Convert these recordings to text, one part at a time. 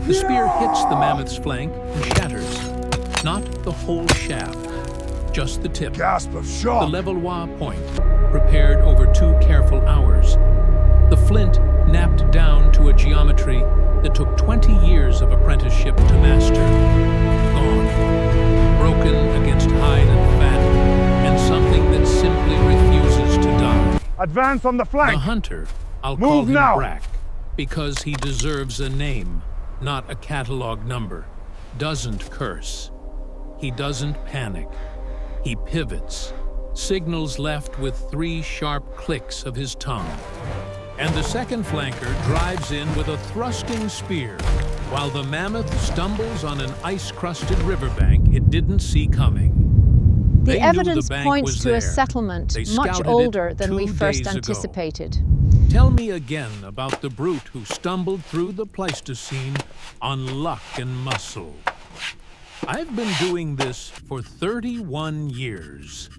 The spear hits the mammoth's flank and shatters. Not the whole shaft, just the tip. Gasp of The shock. Levallois point, prepared over 2 careful hours. The flint napped down to a geometry that took 20 years of apprenticeship to master. Gone. Broken against hide and fat, and something that simply refuses to die. Advance on the flank. The hunter, I'll Move call him now. Brack, because he deserves a name, not a catalog number. Doesn't curse. He doesn't panic. He pivots. Signals left with 3 sharp clicks of his tongue. And the second flanker drives in with a thrusting spear, while the mammoth stumbles on an ice-crusted riverbank it didn't see coming. The They knew evidence the bank points was to there. a settlement They much scouted it older than we 2 first days ago. anticipated. Tell me again about the brute who stumbled through the Pleistocene on luck and muscle. I've been doing this for 31 years.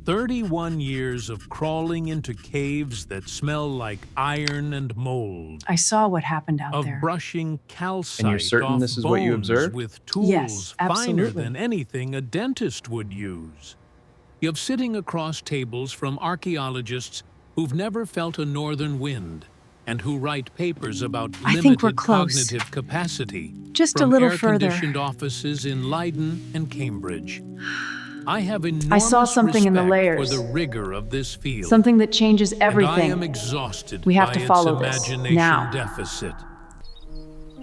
31 years of crawling into caves that smell like iron and mold. I saw what happened out Of there. brushing calcite And you're certain off this is what you bones observed? with tools Yes, finer absolutely. than anything a dentist would use. Of sitting across tables from archaeologists who've never felt a northern wind and who write papers about I think we're limited close. cognitive capacity Just a from little further. air-conditioned offices in Leiden and Cambridge. I have enormous saw something in the respect layers. for the rigor of this field. Something that changes And I am everything. exhausted We have by to its follow this imagination now. deficit.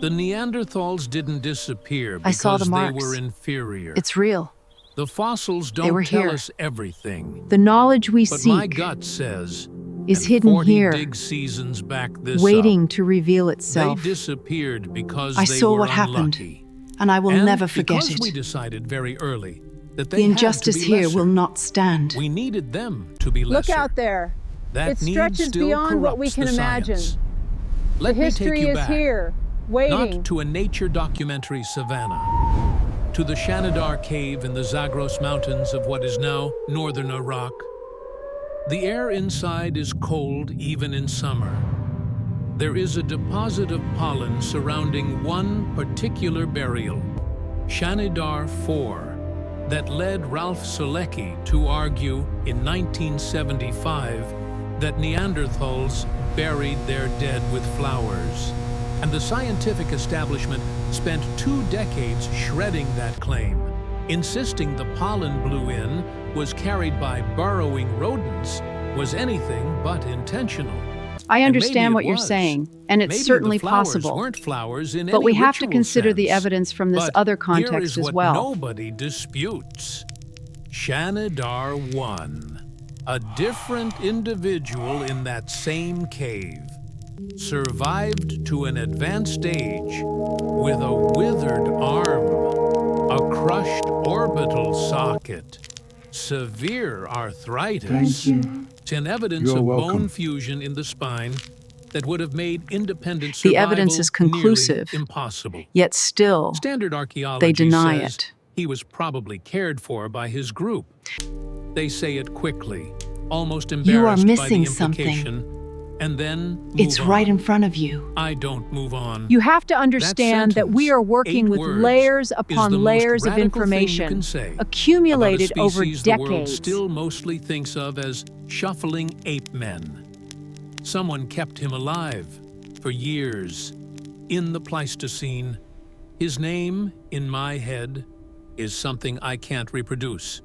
The Neanderthals didn't disappear I because saw the they marks. were inferior. It's real. The fossils They don't were tell here. us everything. The knowledge we But my seek gut says is and hidden 40 here, dig seasons back this waiting up, to reveal they itself. disappeared because I they saw were what happened, unlucky. and I will And never forget because it. we decided very early that they The had to injustice be here lesser, will not stand. we needed them to be Look lesser. out there. That It need stretches still beyond what we corrupts can the imagine. science. The Let me take history you is back, here, waiting. not to a nature documentary savannah, to the Shanidar cave in the Zagros Mountains of what is now northern Iraq. The air inside is cold even in summer. There is a deposit of pollen surrounding one particular burial, Shanidar 4, that led Ralph Selecki to argue in 1975 that Neanderthals buried their dead with flowers. And the scientific establishment spent 2 decades shredding that claim, insisting the pollen blew in was carried by burrowing rodents was anything but intentional. I And understand maybe what it you're was. saying, and it's Maybe certainly the flowers possible. weren't flowers in But we any have to ritual consider the sense. evidence from this But other here context is as what well. nobody disputes. Shanidar 1, a different individual in that same cave, survived to an advanced age with a withered arm, a crushed orbital socket, severe arthritis, and evidence You're of welcome. bone fusion in the spine that would have made independent The survival evidence is nearly conclusive. impossible. Yet still, Standard archaeology they deny says it. he was probably cared for by his group. They say it quickly, almost embarrassed You are by missing the something. implication, and then move it's right on. in front of you. I don't move on. You have to understand that we are working 8 with words, layers is upon the most layers of radical thing you information can say accumulated about a over species the world decades. still mostly thinks of as shuffling ape men. Someone kept him alive for years in the Pleistocene. His name, in my head, is something I can't reproduce.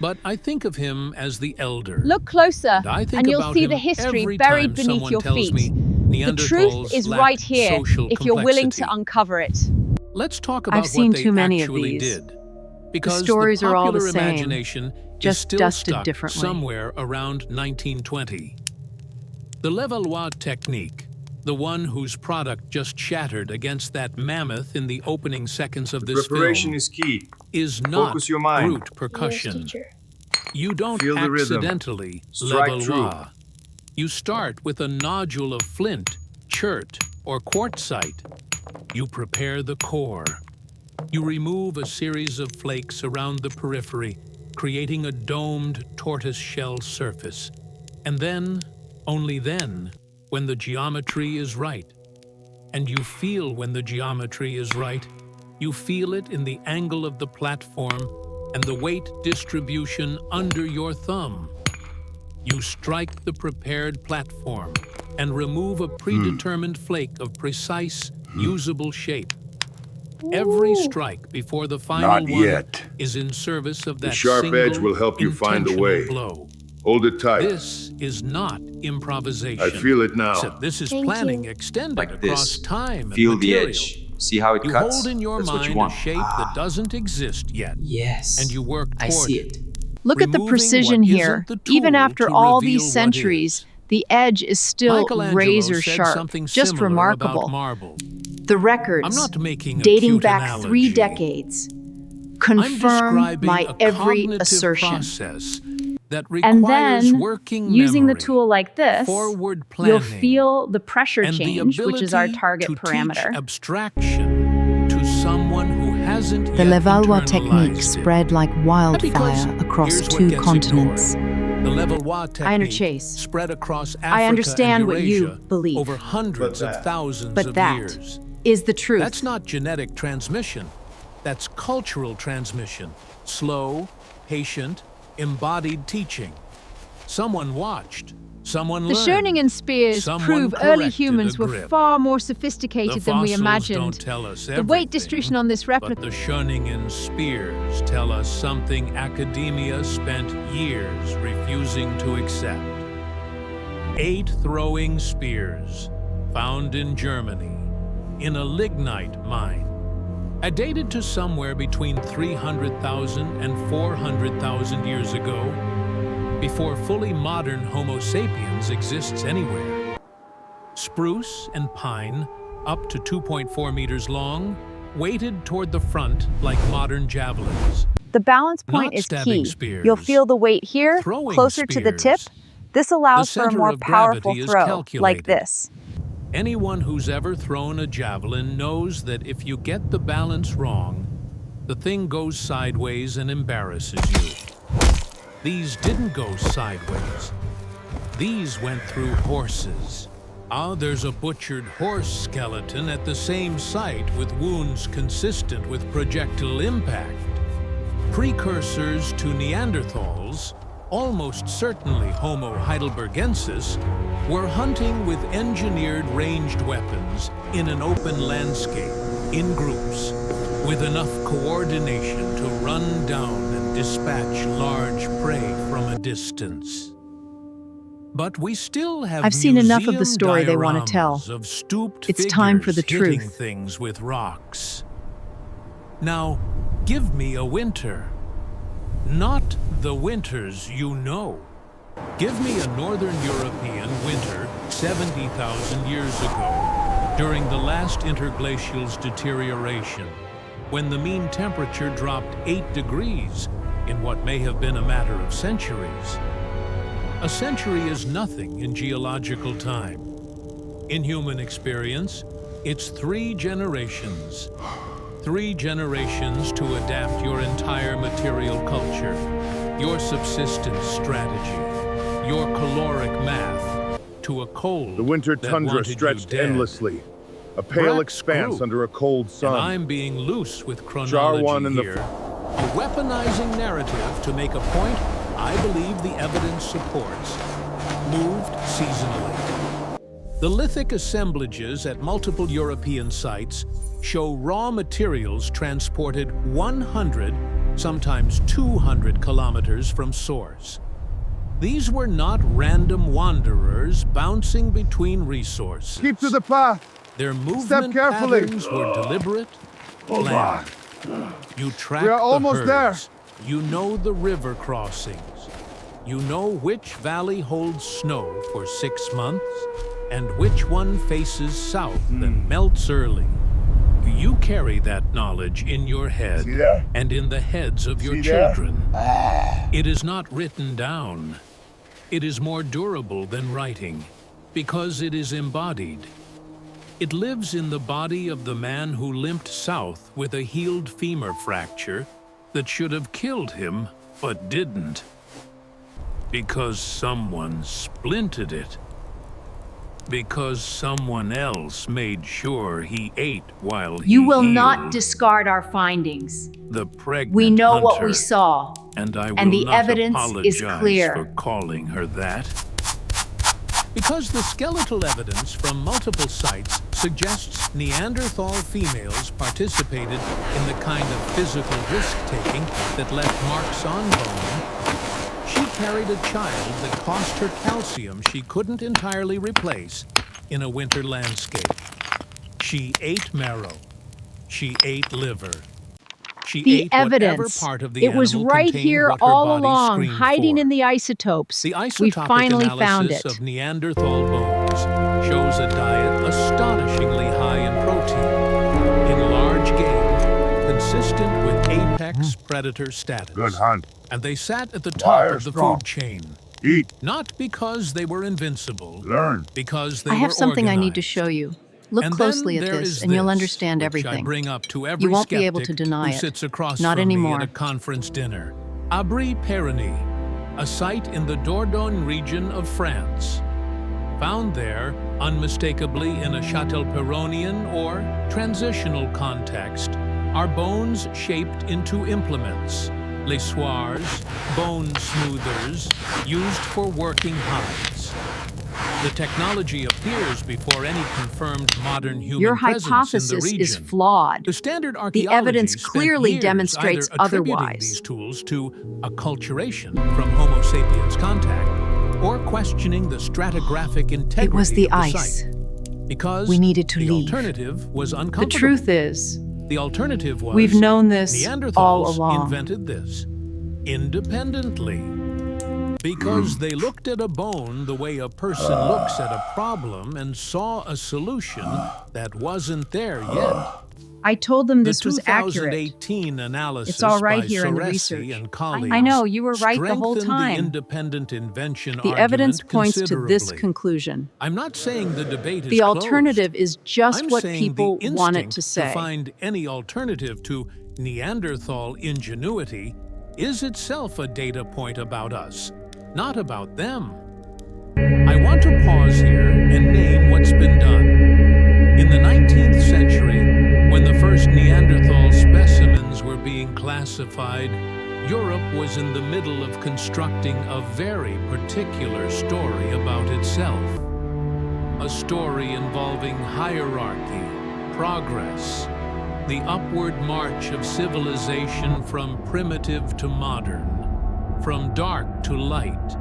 But I think of him as the elder. Look closer, And I think and you'll about see him the history every buried time beneath someone your tells feet. me The truth Neanderthals is lacked right here social if you're willing to complexity. uncover it. Let's talk about I've seen what they too many of actually these. did. Because stories the are all the popular same, imagination just is still dusted stuck differently. somewhere around 1920. The Levallois technique, the one whose product just shattered against that mammoth in the opening seconds of this Preparation film, is key. is not Focus your mind. brute percussion. You don't Feel the rhythm. accidentally Strike Levallois. You start with a nodule of flint, chert, or quartzite. You prepare the core. You remove a series of flakes around the periphery, creating a domed tortoise-shell surface. And then, only then, when the geometry is right, And you feel when the geometry is right. You feel it in the angle of the platform and the weight distribution under your thumb. You strike the prepared platform and remove a predetermined flake of precise, usable shape. Every strike before the final Not one yet. is in service of that The sharp single, edge will help you find a intentional way. blow. Hold it tight. This is not improvisation. I feel it now. Except this is Thank planning you. extended Like across this. time Feel and the material. edge. See how it You cuts? hold in your That's what you mind a want. shape that doesn't exist yet, Yes. and you work I toward see it. it. Look at the Removing precision what here. isn't the tool Even after to all reveal these what centuries, is. the edge is still Michelangelo razor said sharp. something Just similar remarkable. about marble. The records, I'm not making a dating cute back analogy. 3 decades, I'm confirm describing my a every cognitive assertion. process that And requires then, working using the memory, tool like this, forward planning, you'll feel the pressure and the change, which is our ability target to parameter. teach abstraction to someone who hasn't The yet Levallois internalized technique it. spread like Because wildfire across here's what 2 gets continents. ignored. The Levallois technique under Chase. spread across Africa I understand and what you Eurasia believe. over hundreds But of that- thousands But of that years. is the truth. That's not genetic transmission. That's cultural transmission. Slow, patient, embodied teaching. Someone watched. Someone The learned. Schoeningen spears Someone prove early corrected humans a were grip. far more The sophisticated than we fossils imagined. don't tell us The everything, weight distribution on this but replica the Schoeningen spears tell us something academia spent years refusing to accept. 8 throwing spears found in Germany in a lignite mine, dated to somewhere between 300,000 and 400,000 years ago, before fully modern Homo sapiens exists anywhere. Spruce and pine, up to 2.4 meters long, weighted toward the front like modern javelins. The balance Not point is stabbing key. spears, You'll feel the weight here, throwing closer to the tip. spears. This allows The for a center more of gravity powerful is throw, calculated. like this. Anyone who's ever thrown a javelin knows that if you get the balance wrong, the thing goes sideways and embarrasses you. These didn't go sideways. These went through horses. There's a butchered horse skeleton at the same site with wounds consistent with projectile impact. Precursors to Neanderthals, almost certainly Homo heidelbergensis, were hunting with engineered ranged weapons in an open landscape, in groups, with enough coordination to run down and dispatch large prey from a distance. But we still have I've seen enough of the museum story they want to tell. dioramas of stooped It's time for the figures hitting truth. things with rocks. Now, give me a winter. Not the winters you know. Give me a northern European winter 70,000 years ago, during the last interglacial's deterioration, when the mean temperature dropped 8 degrees in what may have been a matter of centuries. A century is nothing in geological time. In human experience, it's 3 generations. 3 generations to adapt your entire material culture, your subsistence strategy, your caloric math, to a cold The winter that tundra wanted you stretched dead. endlessly. A pale Brack expanse screw. under a cold And sun. I'm being loose with Jar chronology one in the here. A weaponizing narrative to make a point I believe the evidence supports. Moved seasonally. The lithic assemblages at multiple European sites show raw materials transported 100, sometimes 200 kilometers from source. These were not random wanderers bouncing between resources. Keep to the path. Their movement carefully. patterns were deliberate, Hold planned. You track We are the almost there. herds. You know the river crossings. You know which valley holds snow for 6 months and which one faces south and melts early. You carry that knowledge in your head See there? and in the heads of your See there? children. It is not written down. It is more durable than writing because it is embodied. It lives in the body of the man who limped south with a healed femur fracture that should have killed him but didn't. Because someone splinted it. Because someone else made sure he ate while he You will not healed. discard our findings. The pregnant We know what hunter, we saw. and I will and the not evidence is apologize clear. for calling her that. Because the skeletal evidence from multiple sites suggests Neanderthal females participated in the kind of physical risk-taking that left marks on bone, she carried a child that cost her calcium she couldn't entirely replace in a winter landscape. She ate marrow. She ate liver. She The ate whatever evidence. part of the It was animal right contained here what her all body along, screamed hiding for. in the isotopes. The We isotopic finally analysis found it. of Neanderthal bones shows a diet astonishingly high in protein, in large game, consistent with apex predator status. Good hunt. And they sat at the top Fire of the strong. food chain, Eat. not because they were invincible, Learn. because they I have were something I need to organized. show you. Look And closely then at there this, is and you'll this, understand which I everything. bring up to every You won't be able to skeptic deny who it. sits across Not from anymore. me at a conference dinner. Abri-Pyrénées, a site in the Dordogne region of France. Found there, unmistakably in a Châtelperronian or transitional context, are bones shaped into implements, lessoirs, bone smoothers, used for working hides. The technology appears before any confirmed modern human Your presence in the hypothesis region. is flawed. The standard The archaeology evidence spent clearly years demonstrates either attributing otherwise. these tools to acculturation from Homo sapiens contact or questioning the stratigraphic integrity It was the of the ice. site. Because We needed to the leave. alternative was The uncomfortable. truth is, The alternative was we've known this Neanderthals all along. invented this independently. Because they looked at a bone the way a person looks at a problem and saw a solution that wasn't there yet. I told them this The was accurate. 2018 analysis It's all right by here in the Soresi research. and colleagues I know, you were right the whole strengthened time. the independent invention The evidence argument points to this considerably. conclusion. I'm not saying the debate is The closed. alternative is just I'm what saying people the want it instinct to say. find any alternative to Neanderthal ingenuity is itself a data point about us, not about them. I want to pause here and name what's been done. In the 19th century, when the first Neanderthal specimens were being classified, Europe was in the middle of constructing a very particular story about itself. A story involving hierarchy, progress, the upward march of civilization from primitive to modern, from dark to light,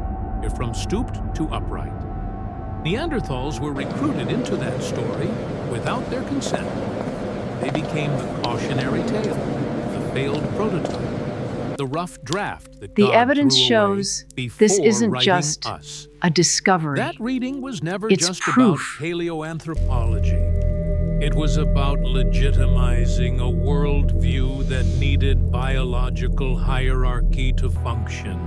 from stooped to upright. Neanderthals were recruited into that story without their consent. They became the cautionary tale, the failed prototype, the rough draft that The God evidence threw away shows before this isn't writing just us. a discovery. That reading was never It's just proof. about paleoanthropology. It was about legitimizing a worldview that needed biological hierarchy to function.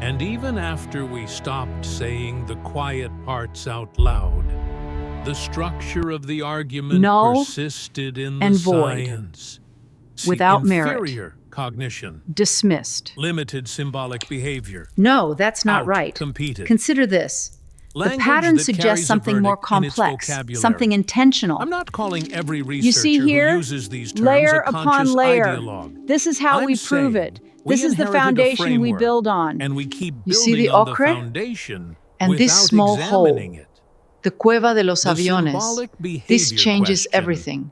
And even after we stopped saying the quiet parts out loud, the structure of the argument Null persisted in the and void. science. See, Without merit. inferior cognition, Dismissed. limited symbolic behavior, No, that's not right. out-competed. Consider this. The Language pattern that carries suggests a something more verdict in its complex, vocabulary. something intentional. I'm not calling every researcher You see here, who uses these terms layer a upon conscious layer. ideologue. This is how I'm we prove saying it. we This is the inherited a foundation we framework, build on. and we keep You see building the on ochre? the foundation And this without small hole. examining it. The Cueva de los The Aviones. symbolic This behavior changes question. everything.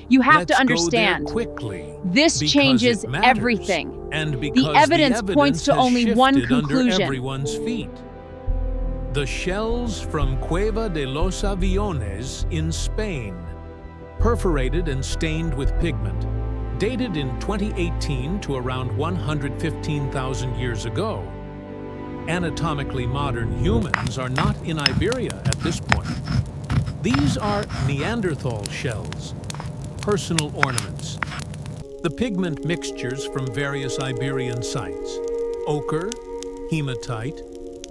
You have Let's to go understand. there quickly, This because changes it matters, everything. and because The evidence points to has only one shifted under conclusion. everyone's feet. The shells from Cueva de los Aviones in Spain, perforated and stained with pigment, dated in 2018 to around 115,000 years ago. Anatomically modern humans are not in Iberia at this point. These are Neanderthal shells, personal ornaments. The pigment mixtures from various Iberian sites, ochre, hematite,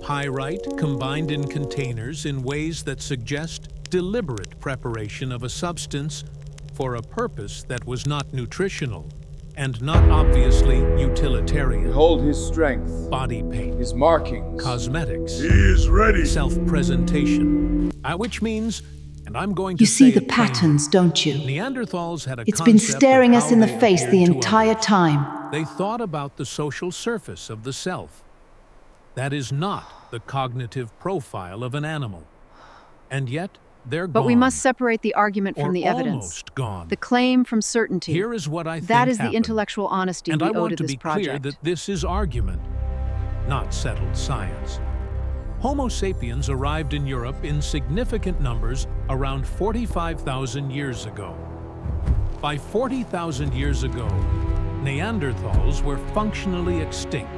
pyrite combined in containers in ways that suggest deliberate preparation of a substance for a purpose that was not nutritional and not obviously utilitarian. Behold his strength, Body paint, his markings. cosmetics, He is ready. self-presentation. Which means, and I'm going to You see say the it plainly, patterns, don't you? Neanderthals had a It's been concept of staring us how in the they face the appeared to entire others. time. They thought about the social surface of the self. That is not the cognitive profile of an animal. And yet, they're gone. But we must separate the argument or from the evidence. almost gone. The claim from certainty. Here is what I think That is the happened. intellectual honesty And we I owe want to to this be clear project. that this is argument, not settled science. Homo sapiens arrived in Europe in significant numbers around 45,000 years ago. By 40,000 years ago, Neanderthals were functionally extinct.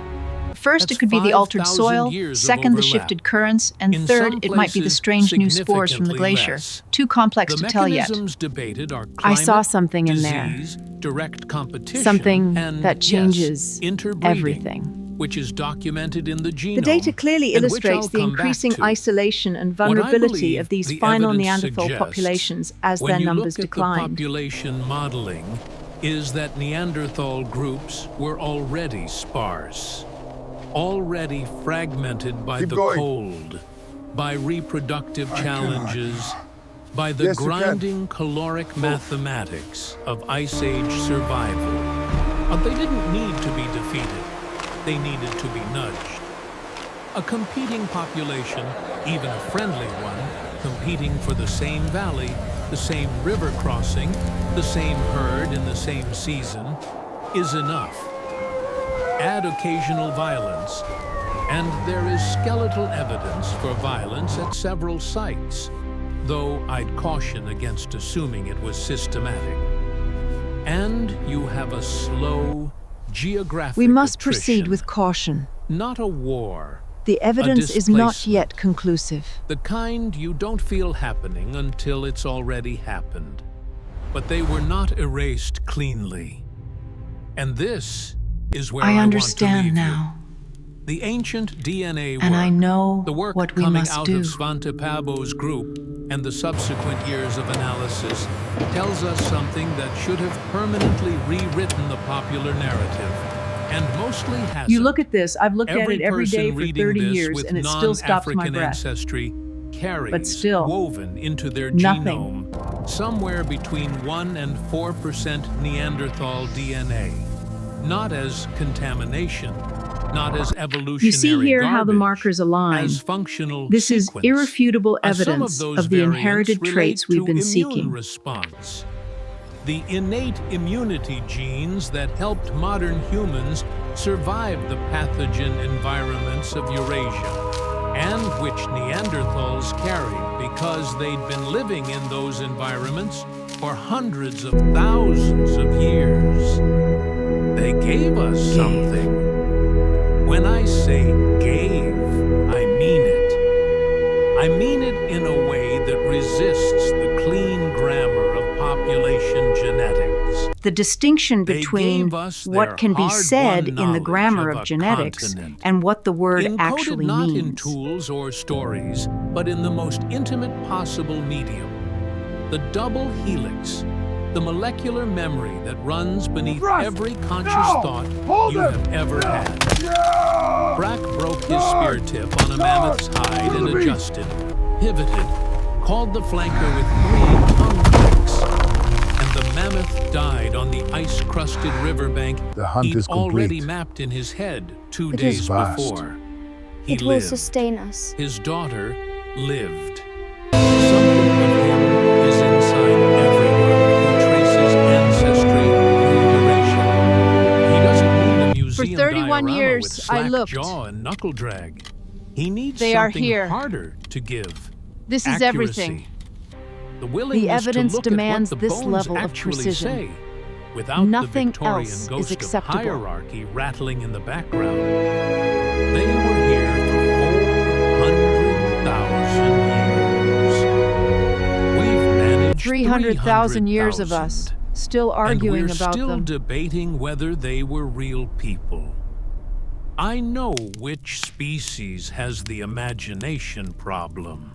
First, That's it could be the altered 5,000 soil. years of Second, the overlap. shifted currents. And In third, some it might be the places, strange new spores from the significantly glacier. less. Too complex The to tell yet. mechanisms debated are I saw climate, something in there. disease, direct competition, Something and, that changes yes, interbreeding, everything. which is documented in the genome. The data clearly and which illustrates I'll the come back increasing to. isolation and What I vulnerability believe of these the final evidence Neanderthal suggests, populations as when their you numbers look at declined. the population modeling, is that Neanderthal groups were already sparse, already fragmented by Keep the going. cold, by reproductive challenges, by the Yes, you can. grinding caloric mathematics of Ice Age survival. But they didn't need to be defeated. They needed to be nudged. A competing population, even a friendly one, competing for the same valley, the same river crossing, the same herd in the same season, is enough. Add occasional violence, and there is skeletal evidence for violence at several sites, though I'd caution against assuming it was systematic. And you have a slow, geographic We must attrition. proceed with caution. Not a war. The evidence is not displacement. yet conclusive. The kind you don't feel happening until it's already happened. But they were not erased cleanly. And this is where I I want understand to leave now, you. The ancient DNA work, and I know the work what we coming must out do. of Svante Pääbo's group and the subsequent years of analysis tells us something that should have permanently rewritten the popular narrative, and mostly hasn't. You look at this, I've looked at Every it every day person for reading 30 this years with and it still stops my non-African breath. ancestry carries But still, woven into their nothing. genome somewhere between 1% and 4% Neanderthal DNA. Not as contamination, not as evolutionary You see here how the garbage, markers align. as functional This is sequence. irrefutable Some evidence those of the variants inherited relate traits we've to been immune seeking. response. The innate immunity genes that helped modern humans survive the pathogen environments of Eurasia, and which Neanderthals carried because they'd been living in those environments for hundreds of thousands of years. They gave us something. When I say gave, I mean it. I mean it in a way that resists the clean grammar of population genetics. The distinction They between gave us their what can be hard-won said in the knowledge grammar of of a genetics continent. and what the word Encoded actually not in means. tools or stories, but in the most intimate possible medium. The double helix, the molecular memory that runs beneath Thrust! every conscious No! thought Hold you it! have ever No! had. Yeah! Brack broke his spear tip on a mammoth's hide and adjusted, pivoted, called the flanker with 3 tongue clicks, and the mammoth died on the ice-crusted riverbank The hunt he'd is already complete. mapped in his head 2 It days is vast. before. He It will lived. sustain us. His daughter lived. Something of him is inside everyone who traces ancestry through Eurasia. He doesn't need a museum 31 diorama years, with I slack looked. jaw and knuckle drag. He needs They are something here. harder to give. This is Accuracy. everything. The willingness evidence to look demands at what the this bones level of actually precision. Say, without Nothing the Victorian else is ghost of acceptable. hierarchy rattling in the background. They were here for 400,000 years. We've managed 300,000 years of us, 300,000. still arguing and we're about still them. debating whether they were real people. I know which species has the imagination problem.